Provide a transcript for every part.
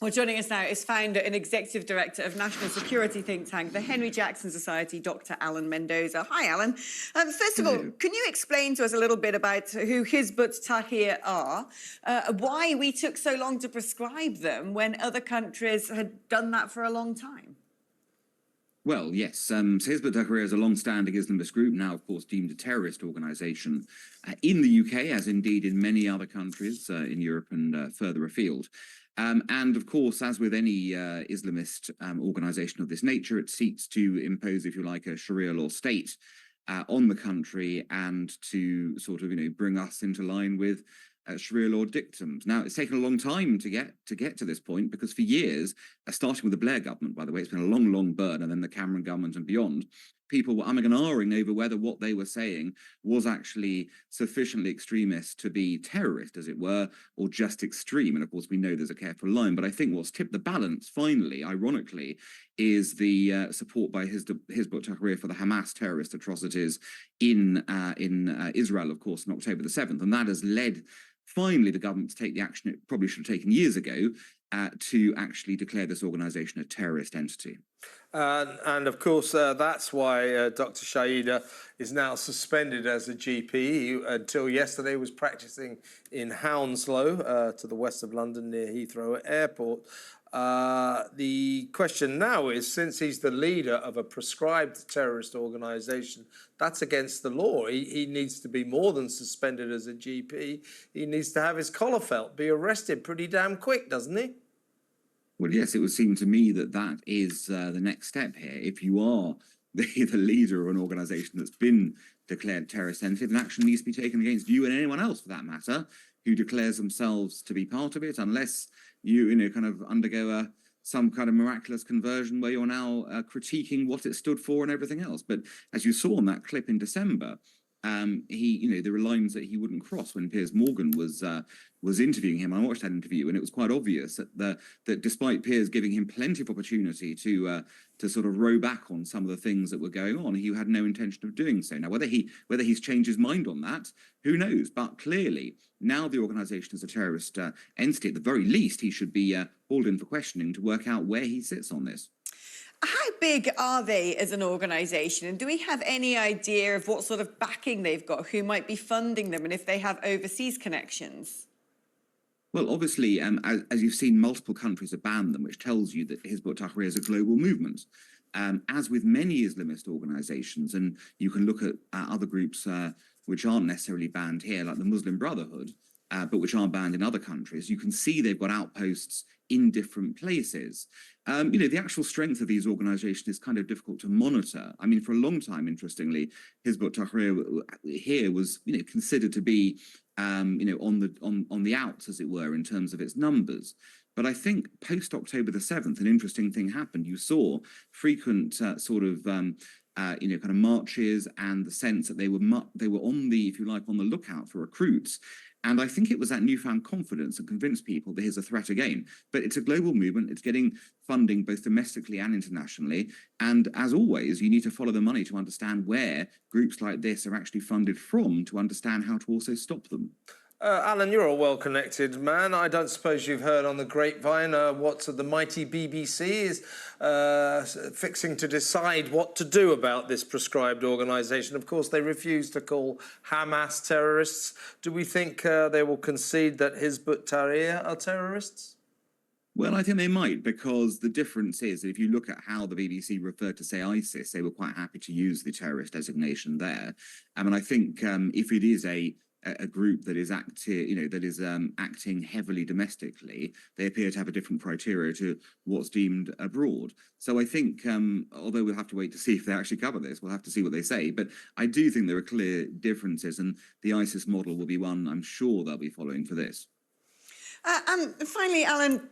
Well, joining us now is founder and executive director of national security think tank, the Henry Jackson Society, Dr. Alan Mendoza. Hi, Alan. First of all, can you explain to us a little bit about who Hizb ut-Tahrir are, why we took so long to prescribe them when other countries had done that for a long time? Well, yes. Hizb ut-Tahrir is a long-standing Islamist group, now, of course, deemed a terrorist organisation in the UK, as indeed in many other countries in Europe and further afield. And, of course, as with any Islamist organisation of this nature, it seeks to impose, if you like, a Sharia law state on the country and to sort of, bring us into line with Sharia law dictums. Now, it's taken a long time to get to this point because for years, starting with the Blair government, by the way, it's been a long, long burn, and then the Cameron government and beyond, people were umming and ahhing over whether what they were saying was actually sufficiently extremist to be terrorist, as it were, or just extreme. And of course, we know there's a careful line. But I think what's tipped the balance, finally, ironically, is the support by Hizb ut-Tahrir for the Hamas terrorist atrocities in Israel, of course, on October the 7th. And that has led, finally, the government to take the action it probably should have taken years ago to actually declare this organisation a terrorist entity. And of course, that's why Dr. Shaida is now suspended as a GP. He, until yesterday, was practicing in Hounslow, to the west of London, near Heathrow Airport. The question now is, since he's the leader of a prescribed terrorist organisation, that's against the law. He needs to be more than suspended as a GP. He needs to have his collar felt, be arrested pretty damn quick, doesn't he? Well, yes, it would seem to me that that is the next step here. If you are the leader of an organisation that's been declared terrorist entity, then action needs to be taken against you and anyone else, for that matter, who declares themselves to be part of it, unless you kind of undergo some kind of miraculous conversion where you're now critiquing what it stood for and everything else. But as you saw in that clip in December, there were lines that he wouldn't cross when Piers Morgan was interviewing him. I watched that interview, and it was quite obvious that despite Piers giving him plenty of opportunity to sort of row back on some of the things that were going on, he had no intention of doing so. Now, whether he's changed his mind on that, who knows? But clearly, now the organisation is a terrorist entity. At the very least, he should be hauled in for questioning to work out where he sits on this. How big are they as an organisation? And do we have any idea of what sort of backing they've got, who might be funding them, and if they have overseas connections? Well, obviously, as you've seen, multiple countries have banned them, which tells you that Hizb ut-Tahrir is a global movement. As with many Islamist organisations, and you can look at other groups which aren't necessarily banned here, like the Muslim Brotherhood, but which are banned in other countries, you can see they've got outposts in different places. The actual strength of these organisations is kind of difficult to monitor. I mean, for a long time, interestingly, Hizb ut-Tahrir here was, considered to be, on the outs, as it were, in terms of its numbers. But I think post October the 7th, an interesting thing happened. You saw frequent kind of marches, and the sense that they were on the, if you like, on the lookout for recruits. And I think it was that newfound confidence that convinced people that here's a threat again. But it's a global movement. It's getting funding both domestically and internationally. And as always, you need to follow the money to understand where groups like this are actually funded from, to understand how to also stop them. Alan, you're a well-connected man. I don't suppose you've heard on the grapevine what the mighty BBC is fixing to decide what to do about this prescribed organisation. Of course, they refuse to call Hamas terrorists. Do we think they will concede that Hizb ut-Tahrir are terrorists? Well, I think they might, because the difference is, if you look at how the BBC referred to, say, ISIS, they were quite happy to use the terrorist designation there. And I think if it is a group that is acting heavily domestically, they appear to have a different criteria to what's deemed abroad. So I think, although we'll have to wait to see if they actually cover this, we'll have to see what they say. But I do think there are clear differences, and the ISIS model will be one I'm sure they'll be following for this. Finally, Alan,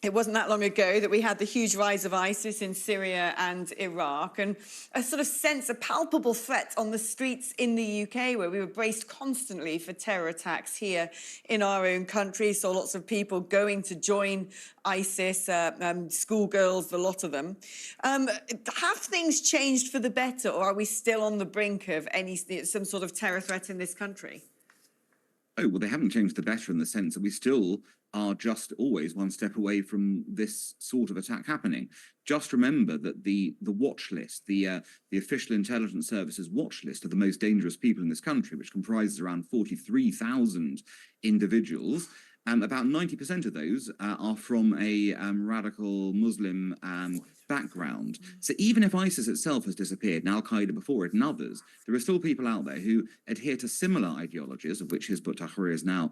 it wasn't that long ago that we had the huge rise of ISIS in Syria and Iraq, and a sort of sense, a palpable threat on the streets in the UK, where we were braced constantly for terror attacks here in our own country. Saw lots of people going to join ISIS, schoolgirls, the lot of them. Have things changed for the better, or are we still on the brink of some sort of terror threat in this country? Oh, well, they haven't changed the better in the sense that we still are just always one step away from this sort of attack happening. Just remember that the watch list, the official intelligence services watch list of the most dangerous people in this country, which comprises around 43,000 individuals, about 90% of those are from a radical Muslim background. So even if ISIS itself has disappeared, and Al-Qaeda before it, and others, there are still people out there who adhere to similar ideologies, of which Hizb ut-Tahrir has now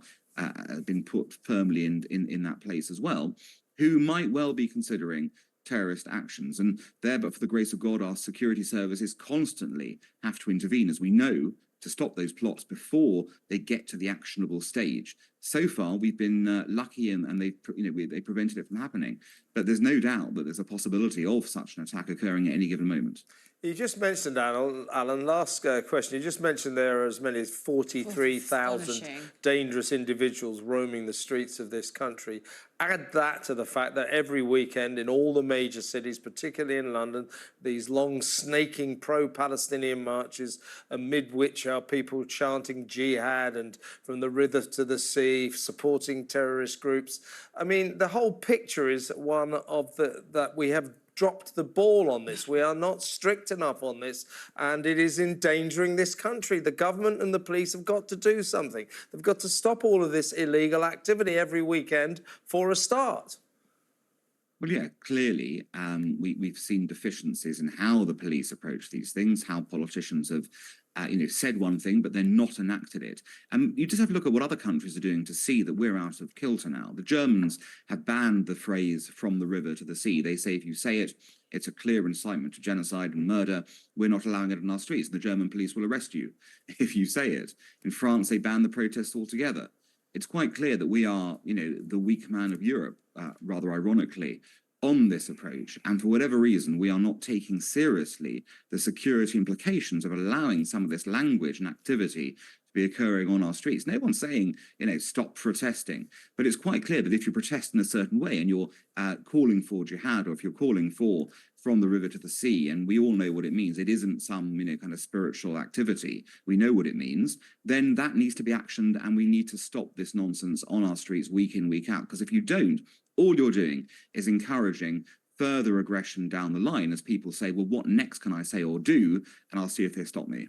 been put firmly in that place as well, who might well be considering terrorist actions. And there, but for the grace of God, our security services constantly have to intervene, as we know, to stop those plots before they get to the actionable stage. So far, we've been lucky, and they prevented it from happening. But there's no doubt that there's a possibility of such an attack occurring at any given moment. You just mentioned, Alan, last question, you just mentioned there are as many as 43,000 dangerous individuals roaming the streets of this country. Add that to the fact that every weekend in all the major cities, particularly in London, these long snaking pro-Palestinian marches, amid which are people chanting jihad and from the river to the sea, supporting terrorist groups. I mean, the whole picture is one of that we have dropped the ball on this. We are not strict enough on this, and it is endangering this country. The government and the police have got to do something. They've got to stop all of this illegal activity every weekend for a start. Well, yeah, clearly we've seen deficiencies in how the police approach these things, how politicians have said one thing, but then not enacted it. You just have to look at what other countries are doing to see that we're out of kilter now. The Germans have banned the phrase "from the river to the sea." They say if you say it, it's a clear incitement to genocide and murder. We're not allowing it in our streets. The German police will arrest you if you say it. In France, they banned the protests altogether. It's quite clear that we are, the weak man of Europe, rather ironically, on this approach. And for whatever reason, we are not taking seriously the security implications of allowing some of this language and activity to be occurring on our streets. No one's saying, stop protesting. But it's quite clear that if you protest in a certain way and you're calling for jihad, or if you're calling for from the river to the sea, and we all know what it means, it isn't some, kind of spiritual activity, we know what it means, then that needs to be actioned, and we need to stop this nonsense on our streets week in, week out. Because if you don't, all you're doing is encouraging further aggression down the line as people say, well, what next can I say or do? And I'll see if they stop me.